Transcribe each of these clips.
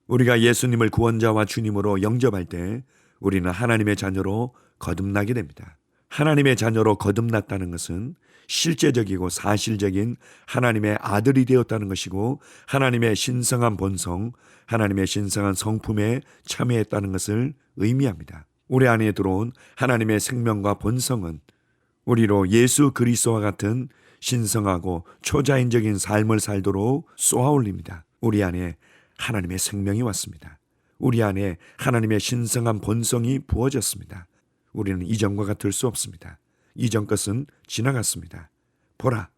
우리가 예수님을 구원자와 주님으로 영접할 때 우리는 하나님의 자녀로 거듭나게 됩니다. 하나님의 자녀로 거듭났다는 것은 실제적이고 사실적인 하나님의 아들이 되었다는 것이고, 하나님의 신성한 본성, 하나님의 신성한 성품에 참여했다는 것을 의미합니다. 우리 안에 들어온 하나님의 생명과 본성은 우리로 예수 그리스도와 같은 신성하고 초자연적인 삶을 살도록 쏘아올립니다. 우리 안에 하나님의 생명이 왔습니다. 우리 안에 하나님의 신성한 본성이 부어졌습니다. 우리는 이전과 같을 수 없습니다. 이전 것은 지나갔습니다. 보라,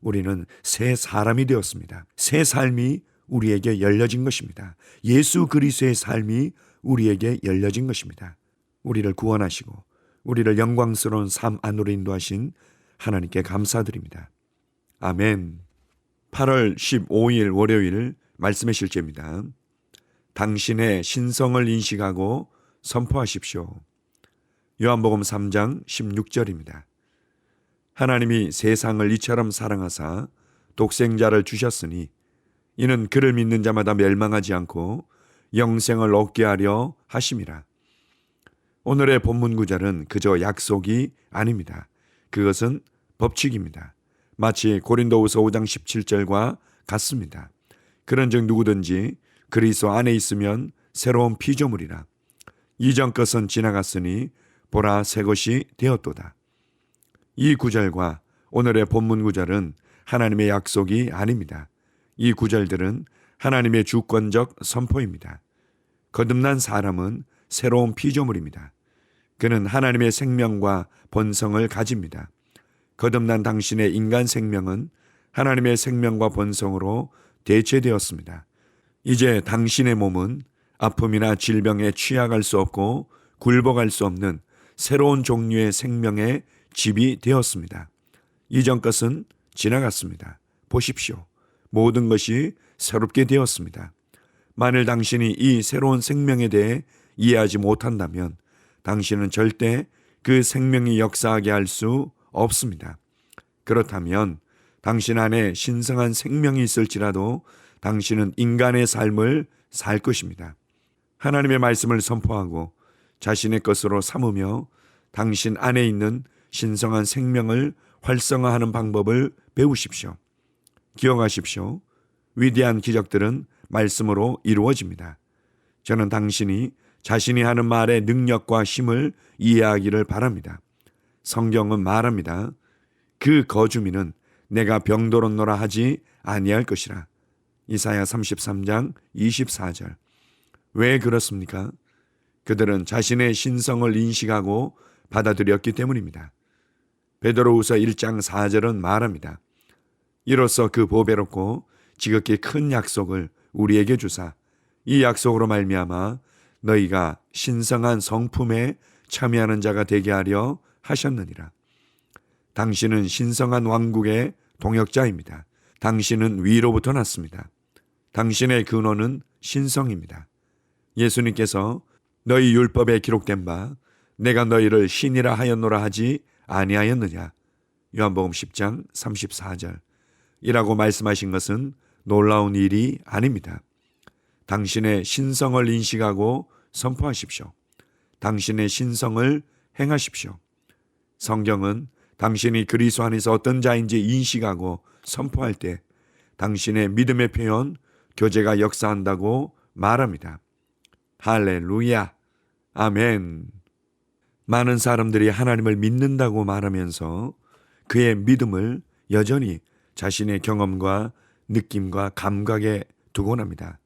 우리는 새 사람이 되었습니다. 새 삶이 우리에게 열려진 것입니다. 예수 그리스도의 삶이 우리에게 열려진 것입니다. 우리를 구원하시고 우리를 영광스러운 삶 안으로 인도하신 하나님께 감사드립니다. 아멘. 8월 15일 월요일 말씀의 실제입니다. 당신의 신성을 인식하고 선포하십시오. 요한복음 3장 16절입니다. 하나님이 세상을 이처럼 사랑하사 독생자를 주셨으니 이는 그를 믿는 자마다 멸망하지 않고 영생을 얻게 하려 하심이라. 오늘의 본문 구절은 그저 약속이 아닙니다. 그것은 법칙입니다. 마치 고린도후서 5장 17절과 같습니다. 그런즉 누구든지 그리스도 안에 있으면 새로운 피조물이라. 이전 것은 지나갔으니 보라 새 것이 되었도다. 이 구절과 오늘의 본문 구절은 하나님의 약속이 아닙니다. 이 구절들은 하나님의 주권적 선포입니다. 거듭난 사람은 새로운 피조물입니다. 그는 하나님의 생명과 본성을 가집니다. 거듭난 당신의 인간 생명은 하나님의 생명과 본성으로 대체되었습니다. 이제 당신의 몸은 아픔이나 질병에 취약할 수 없고 굴복할 수 없는 새로운 종류의 생명의 집이 되었습니다. 이전 것은 지나갔습니다. 보십시오. 모든 것이 새롭게 되었습니다. 만일 당신이 이 새로운 생명에 대해 이해하지 못한다면 당신은 절대 그 생명이 역사하게 할 수 없습니다. 그렇다면 당신 안에 신성한 생명이 있을지라도 당신은 인간의 삶을 살 것입니다. 하나님의 말씀을 선포하고 자신의 것으로 삼으며 당신 안에 있는 신성한 생명을 활성화하는 방법을 배우십시오. 기억하십시오. 위대한 기적들은 말씀으로 이루어집니다. 저는 당신이 자신이 하는 말의 능력과 힘을 이해하기를 바랍니다. 성경은 말합니다. 그 거주민은 내가 병들었노라 하지 아니할 것이라. 이사야 33장 24절. 왜 그렇습니까? 그들은 자신의 신성을 인식하고 받아들였기 때문입니다. 베드로후서 1장 4절은 말합니다. 이로써 그 보배롭고 지극히 큰 약속을 우리에게 주사 이 약속으로 말미암아 너희가 신성한 성품에 참여하는 자가 되게 하려 하셨느니라. 당신은 신성한 왕국의 동역자입니다. 당신은 위로부터 났습니다. 당신의 근원은 신성입니다. 예수님께서 너희 율법에 기록된 바 내가 너희를 신이라 하였노라 하지 아니하였느냐. 요한복음 10장 34절 이라고 말씀하신 것은 놀라운 일이 아닙니다. 당신의 신성을 인식하고 선포하십시오. 당신의 신성을 행하십시오. 성경은 당신이 그리스도 안에서 어떤 자인지 인식하고 선포할 때 당신의 믿음의 표현, 교제가 역사한다고 말합니다. 할렐루야, 아멘. 많은 사람들이 하나님을 믿는다고 말하면서 그의 믿음을 여전히 자신의 경험과 느낌과 감각에 두곤 합니다.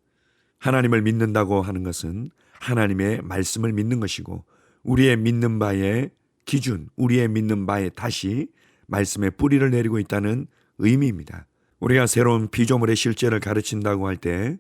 하나님을 믿는다고 하는 것은 하나님의 말씀을 믿는 것이고 우리의 믿는 바의 기준, 우리의 믿는 바에 다시 말씀의 뿌리를 내리고 있다는 의미입니다. 우리가 새로운 피조물의 실제를 가르친다고 할 때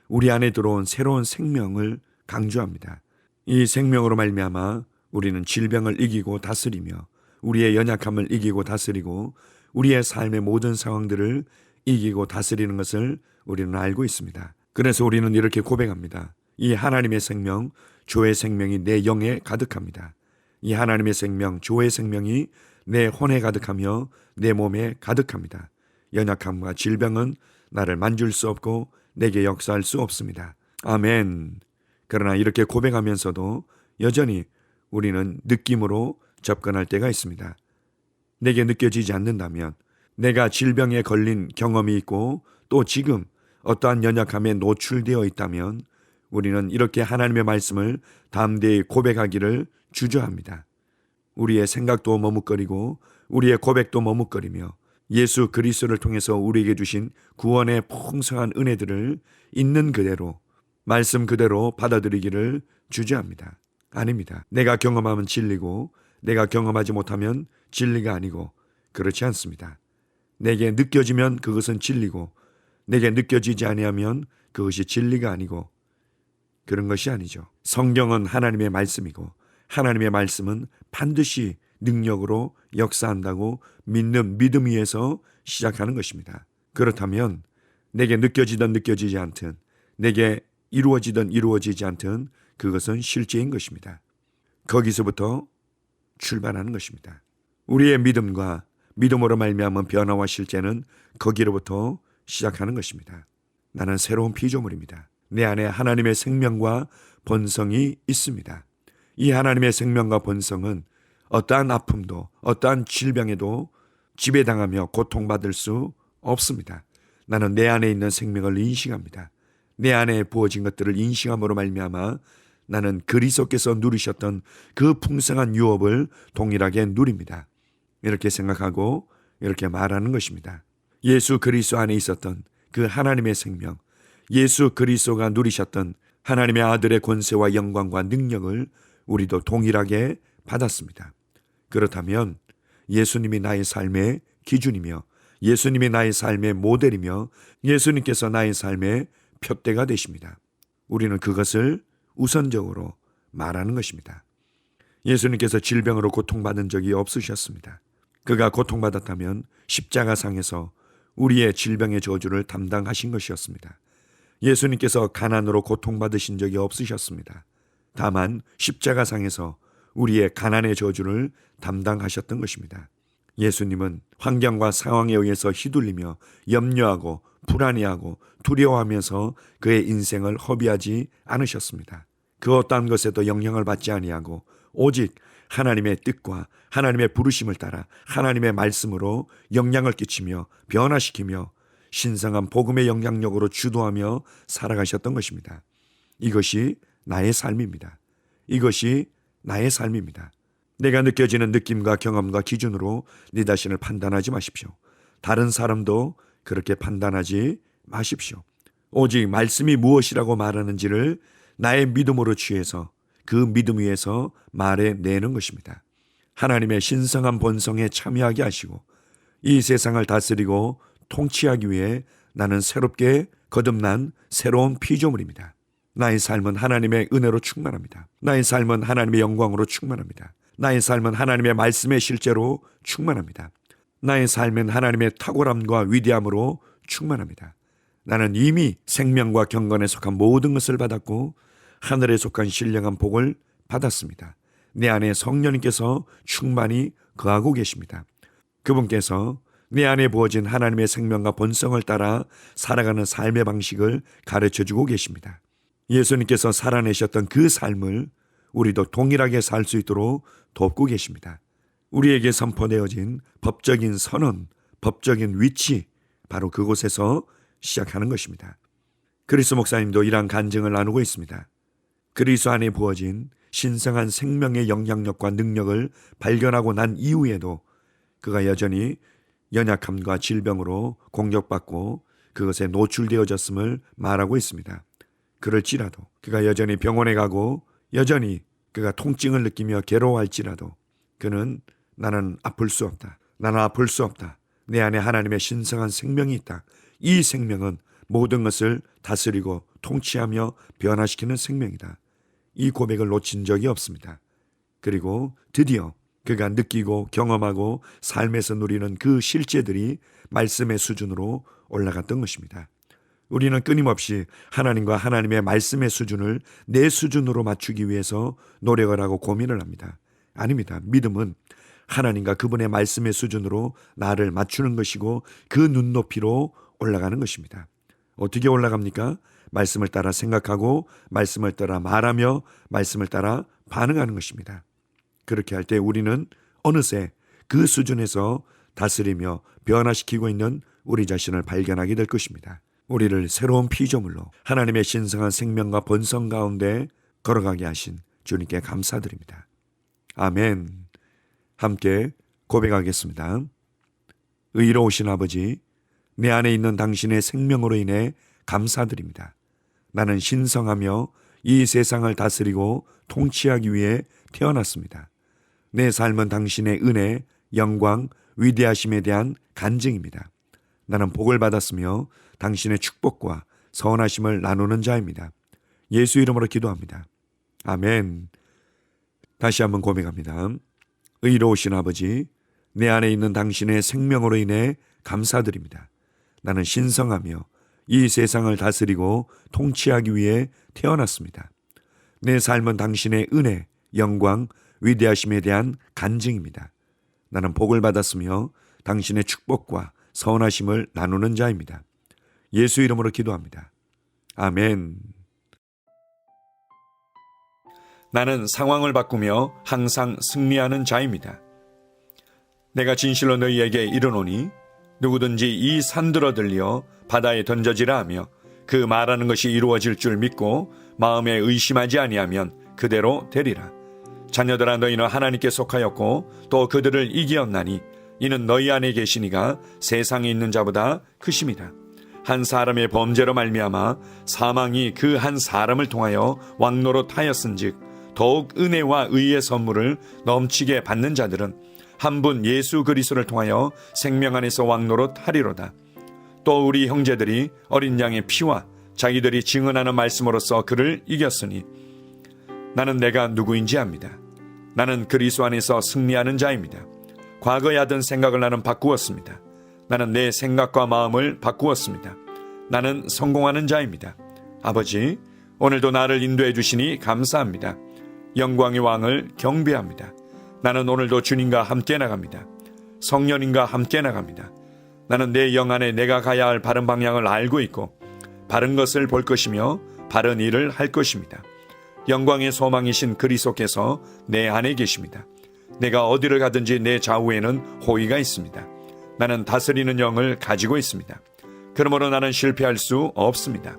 우리 안에 들어온 새로운 생명을 강조합니다. 이 생명으로 말미암아 우리는 질병을 이기고 다스리며 우리의 연약함을 이기고 다스리고 우리의 삶의 모든 상황들을 이기고 다스리는 것을 우리는 알고 있습니다. 그래서 우리는 이렇게 고백합니다. 이 하나님의 생명, 주의 생명이 내 영에 가득합니다. 이 하나님의 생명, 주의 생명이 내 혼에 가득하며 내 몸에 가득합니다. 연약함과 질병은 나를 만질 수 없고 내게 역사할 수 없습니다. 아멘. 그러나 이렇게 고백하면서도 여전히 우리는 느낌으로 접근할 때가 있습니다. 내게 느껴지지 않는다면, 내가 질병에 걸린 경험이 있고 또 지금 어떠한 연약함에 노출되어 있다면 우리는 이렇게 하나님의 말씀을 담대히 고백하기를 주저합니다. 우리의 생각도 머뭇거리고 우리의 고백도 머뭇거리며 예수 그리스도를 통해서 우리에게 주신 구원의 풍성한 은혜들을 있는 그대로, 말씀 그대로 받아들이기를 주저합니다. 아닙니다. 내가 경험하면 진리고 내가 경험하지 못하면 진리가 아니고 그렇지 않습니다. 내게 느껴지면 그것은 진리고 내게 느껴지지 아니하면 그것이 진리가 아니고 그런 것이 아니죠. 성경은 하나님의 말씀이고 하나님의 말씀은 반드시 능력으로 역사한다고 믿는 믿음 위에서 시작하는 것입니다. 그렇다면 내게 느껴지든 느껴지지 않든, 내게 이루어지든 이루어지지 않든 그것은 실제인 것입니다. 거기서부터 출발하는 것입니다. 우리의 믿음과 믿음으로 말미암은 변화와 실제는 거기로부터 시작하는 것입니다. 나는 새로운 피조물입니다. 내 안에 하나님의 생명과 본성이 있습니다. 이 하나님의 생명과 본성은 어떠한 아픔도 어떠한 질병에도 지배당하며 고통받을 수 없습니다. 나는 내 안에 있는 생명을 인식합니다. 내 안에 부어진 것들을 인식함으로 말미암아 나는 그리스도께서 누리셨던 그 풍성한 유업을 동일하게 누립니다. 이렇게 생각하고 이렇게 말하는 것입니다. 예수 그리스도 안에 있었던 그 하나님의 생명, 예수 그리스도가 누리셨던 하나님의 아들의 권세와 영광과 능력을 우리도 동일하게 받았습니다. 그렇다면 예수님이 나의 삶의 기준이며 예수님이 나의 삶의 모델이며 예수님께서 나의 삶의 표대가 되십니다. 우리는 그것을 우선적으로 말하는 것입니다. 예수님께서 질병으로 고통받은 적이 없으셨습니다. 그가 고통받았다면 십자가상에서 우리의 질병의 저주를 담당하신 것이었습니다. 예수님께서 가난으로 고통받으신 적이 없으셨습니다. 다만 십자가상에서 우리의 가난의 저주를 담당하셨던 것입니다. 예수님은 환경과 상황에 의해서 휘둘리며 염려하고 불안해하고 두려워하면서 그의 인생을 허비하지 않으셨습니다. 그 어떠한 것에도 영향을 받지 아니하고 오직 하나님의 뜻과 하나님의 부르심을 따라 하나님의 말씀으로 영향을 끼치며 변화시키며 신성한 복음의 영향력으로 주도하며 살아가셨던 것입니다. 이것이 나의 삶입니다. 이것이 나의 삶입니다. 내가 느껴지는 느낌과 경험과 기준으로 네 자신을 판단하지 마십시오. 다른 사람도 그렇게 판단하지 마십시오. 오직 말씀이 무엇이라고 말하는지를 나의 믿음으로 취해서 그 믿음 위에서 말해내는 것입니다. 하나님의 신성한 본성에 참여하게 하시고 이 세상을 다스리고 통치하기 위해 나는 새롭게 거듭난 새로운 피조물입니다. 나의 삶은 하나님의 은혜로 충만합니다. 나의 삶은 하나님의 영광으로 충만합니다. 나의 삶은 하나님의 말씀의 실제로 충만합니다. 나의 삶은 하나님의 탁월함과 위대함으로 충만합니다. 나는 이미 생명과 경건에 속한 모든 것을 받았고 하늘에 속한 신령한 복을 받았습니다. 내 안에 성령님께서 충만히 거하고 계십니다. 그분께서 내 안에 부어진 하나님의 생명과 본성을 따라 살아가는 삶의 방식을 가르쳐주고 계십니다. 예수님께서 살아내셨던 그 삶을 우리도 동일하게 살 수 있도록 돕고 계십니다. 우리에게 선포되어진 법적인 선언, 법적인 위치, 바로 그곳에서 시작하는 것입니다. 그리스 목사님도 이러한 간증을 나누고 있습니다. 그리스 안에 부어진 신성한 생명의 영향력과 능력을 발견하고 난 이후에도 그가 여전히 연약함과 질병으로 공격받고 그것에 노출되어졌음을 말하고 있습니다. 그럴지라도 그가 여전히 병원에 가고 여전히 그가 통증을 느끼며 괴로워할지라도 그는 나는 아플 수 없다. 나는 아플 수 없다. 내 안에 하나님의 신성한 생명이 있다. 이 생명은 모든 것을 다스리고 통치하며 변화시키는 생명이다. 이 고백을 놓친 적이 없습니다. 그리고 드디어 그가 느끼고 경험하고 삶에서 누리는 그 실제들이 말씀의 수준으로 올라갔던 것입니다. 우리는 끊임없이 하나님과 하나님의 말씀의 수준을 내 수준으로 맞추기 위해서 노력을 하고 고민을 합니다. 아닙니다. 믿음은 하나님과 그분의 말씀의 수준으로 나를 맞추는 것이고 그 눈높이로 올라가는 것입니다. 어떻게 올라갑니까? 말씀을 따라 생각하고 말씀을 따라 말하며 말씀을 따라 반응하는 것입니다. 그렇게 할 때 우리는 어느새 그 수준에서 다스리며 변화시키고 있는 우리 자신을 발견하게 될 것입니다. 우리를 새로운 피조물로 하나님의 신성한 생명과 본성 가운데 걸어가게 하신 주님께 감사드립니다. 아멘. 함께 고백하겠습니다. 의로우신 아버지, 내 안에 있는 당신의 생명으로 인해 감사드립니다. 나는 신성하며 이 세상을 다스리고 통치하기 위해 태어났습니다. 내 삶은 당신의 은혜, 영광, 위대하심에 대한 간증입니다. 나는 복을 받았으며 당신의 축복과 선하심을 나누는 자입니다. 예수 이름으로 기도합니다. 아멘. 다시 한번 고백합니다. 의로우신 아버지, 내 안에 있는 당신의 생명으로 인해 감사드립니다. 나는 신성하며 이 세상을 다스리고 통치하기 위해 태어났습니다. 내 삶은 당신의 은혜, 영광, 위대하심에 대한 간증입니다. 나는 복을 받았으며 당신의 축복과 선하심을 나누는 자입니다. 예수 이름으로 기도합니다. 아멘. 나는 상황을 바꾸며 항상 승리하는 자입니다. 내가 진실로 너희에게 이르노니 누구든지 이 산들어 들려 바다에 던져지라 하며 그 말하는 것이 이루어질 줄 믿고 마음에 의심하지 아니하면 그대로 되리라. 자녀들아, 너희는 하나님께 속하였고 또 그들을 이기었나니 이는 너희 안에 계시니가 세상에 있는 자보다 크심이다. 한 사람의 범죄로 말미암아 사망이 그 한 사람을 통하여 왕노릇하였은즉 더욱 은혜와 의의 선물을 넘치게 받는 자들은 한 분 예수 그리스도를 통하여 생명 안에서 왕노릇하리로다. 또 우리 형제들이 어린 양의 피와 자기들이 증언하는 말씀으로써 그를 이겼으니 나는 내가 누구인지 압니다. 나는 그리스도 안에서 승리하는 자입니다. 과거에 하던 생각을 나는 바꾸었습니다. 나는 내 생각과 마음을 바꾸었습니다. 나는 성공하는 자입니다. 아버지, 오늘도 나를 인도해 주시니 감사합니다. 영광의 왕을 경배합니다. 나는 오늘도 주님과 함께 나갑니다. 성령님과 함께 나갑니다. 나는 내 영 안에 내가 가야 할 바른 방향을 알고 있고 바른 것을 볼 것이며 바른 일을 할 것입니다. 영광의 소망이신 그리스도께서 내 안에 계십니다. 내가 어디를 가든지 내 좌우에는 호의가 있습니다. 나는 다스리는 영을 가지고 있습니다. 그러므로 나는 실패할 수 없습니다.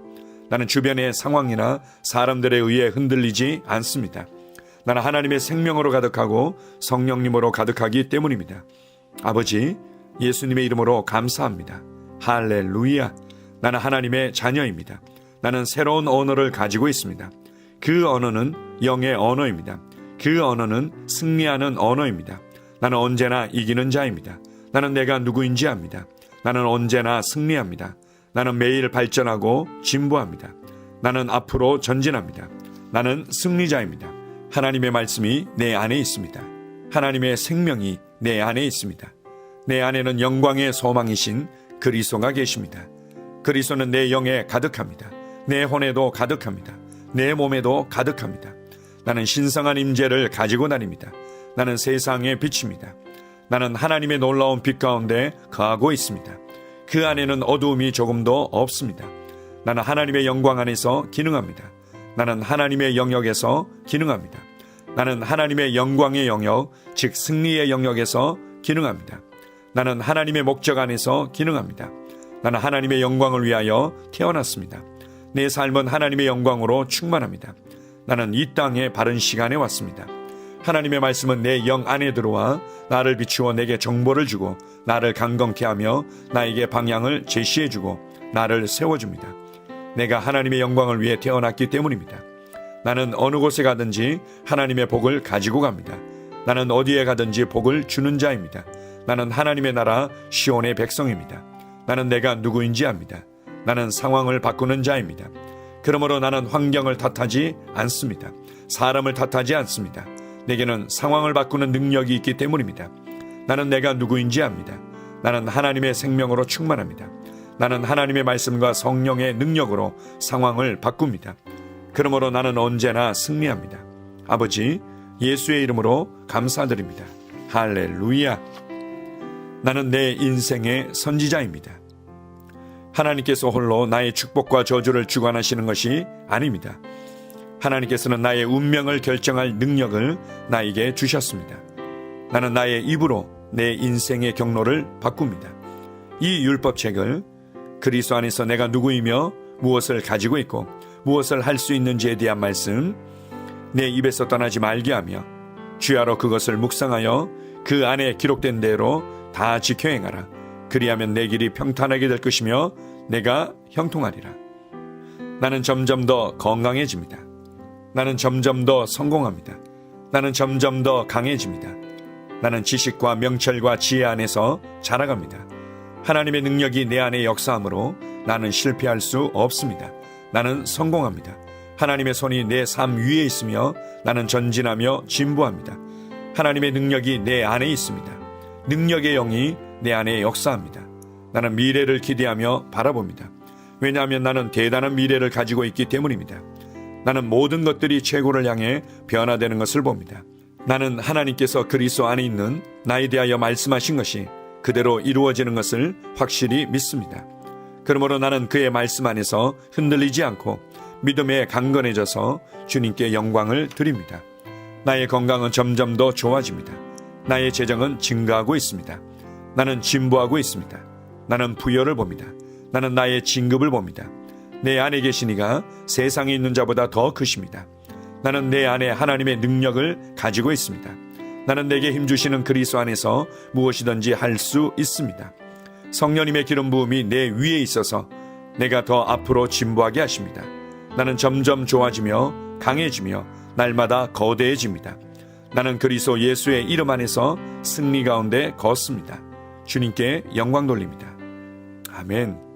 나는 주변의 상황이나 사람들에 의해 흔들리지 않습니다. 나는 하나님의 생명으로 가득하고 성령님으로 가득하기 때문입니다. 아버지, 예수님의 이름으로 감사합니다. 할렐루야. 나는 하나님의 자녀입니다. 나는 새로운 언어를 가지고 있습니다. 그 언어는 영의 언어입니다. 그 언어는 승리하는 언어입니다. 나는 언제나 이기는 자입니다. 나는 내가 누구인지 압니다. 나는 언제나 승리합니다. 나는 매일 발전하고 진보합니다. 나는 앞으로 전진합니다. 나는 승리자입니다. 하나님의 말씀이 내 안에 있습니다. 하나님의 생명이 내 안에 있습니다. 내 안에는 영광의 소망이신 그리스도가 계십니다. 그리스도는 내 영에 가득합니다. 내 혼에도 가득합니다. 내 몸에도 가득합니다. 나는 신성한 임재를 가지고 다닙니다. 나는 세상의 빛입니다. 나는 하나님의 놀라운 빛 가운데 거하고 있습니다. 그 안에는 어두움이 조금도 없습니다. 나는 하나님의 영광 안에서 기능합니다. 나는 하나님의 영역에서 기능합니다. 나는 하나님의 영광의 영역, 즉 승리의 영역에서 기능합니다. 나는 하나님의 목적 안에서 기능합니다. 나는 하나님의 영광을 위하여 태어났습니다. 내 삶은 하나님의 영광으로 충만합니다. 나는 이 땅에 바른 시간에 왔습니다. 하나님의 말씀은 내 영 안에 들어와 나를 비추어 내게 정보를 주고 나를 강건케 하며 나에게 방향을 제시해 주고 나를 세워줍니다. 내가 하나님의 영광을 위해 태어났기 때문입니다. 나는 어느 곳에 가든지 하나님의 복을 가지고 갑니다. 나는 어디에 가든지 복을 주는 자입니다. 나는 하나님의 나라 시온의 백성입니다. 나는 내가 누구인지 압니다. 나는 상황을 바꾸는 자입니다. 그러므로 나는 환경을 탓하지 않습니다. 사람을 탓하지 않습니다. 내게는 상황을 바꾸는 능력이 있기 때문입니다. 나는 내가 누구인지 압니다. 나는 하나님의 생명으로 충만합니다. 나는 하나님의 말씀과 성령의 능력으로 상황을 바꿉니다. 그러므로 나는 언제나 승리합니다. 아버지, 예수의 이름으로 감사드립니다. 할렐루야. 나는 내 인생의 선지자입니다. 하나님께서 홀로 나의 축복과 저주를 주관하시는 것이 아닙니다. 하나님께서는 나의 운명을 결정할 능력을 나에게 주셨습니다. 나는 나의 입으로 내 인생의 경로를 바꿉니다. 이 율법책을 그리스도 안에서 내가 누구이며 무엇을 가지고 있고 무엇을 할 수 있는지에 대한 말씀 내 입에서 떠나지 말게 하며 주야로 그것을 묵상하여 그 안에 기록된 대로 다 지켜 행하라. 그리하면 내 길이 평탄하게 될 것이며 내가 형통하리라. 나는 점점 더 건강해집니다. 나는 점점 더 성공합니다. 나는 점점 더 강해집니다. 나는 지식과 명철과 지혜 안에서 자라갑니다. 하나님의 능력이 내 안에 역사하므로 나는 실패할 수 없습니다. 나는 성공합니다. 하나님의 손이 내 삶 위에 있으며 나는 전진하며 진보합니다. 하나님의 능력이 내 안에 있습니다. 능력의 영이 내 안에 역사합니다. 나는 미래를 기대하며 바라봅니다. 왜냐하면 나는 대단한 미래를 가지고 있기 때문입니다. 나는 모든 것들이 최고를 향해 변화되는 것을 봅니다. 나는 하나님께서 그리스도 안에 있는 나에 대하여 말씀하신 것이 그대로 이루어지는 것을 확실히 믿습니다. 그러므로 나는 그의 말씀 안에서 흔들리지 않고 믿음에 강건해져서 주님께 영광을 드립니다. 나의 건강은 점점 더 좋아집니다. 나의 재정은 증가하고 있습니다. 나는 진보하고 있습니다. 나는 부여를 봅니다. 나는 나의 진급을 봅니다. 내 안에 계신 이가 세상에 있는 자보다 더 크십니다. 나는 내 안에 하나님의 능력을 가지고 있습니다. 나는 내게 힘주시는 그리스도 안에서 무엇이든지 할 수 있습니다. 성령님의 기름 부음이 내 위에 있어서 내가 더 앞으로 진보하게 하십니다. 나는 점점 좋아지며 강해지며 날마다 거대해집니다. 나는 그리스도 예수의 이름 안에서 승리 가운데 걷습니다. 주님께 영광 돌립니다. 아멘.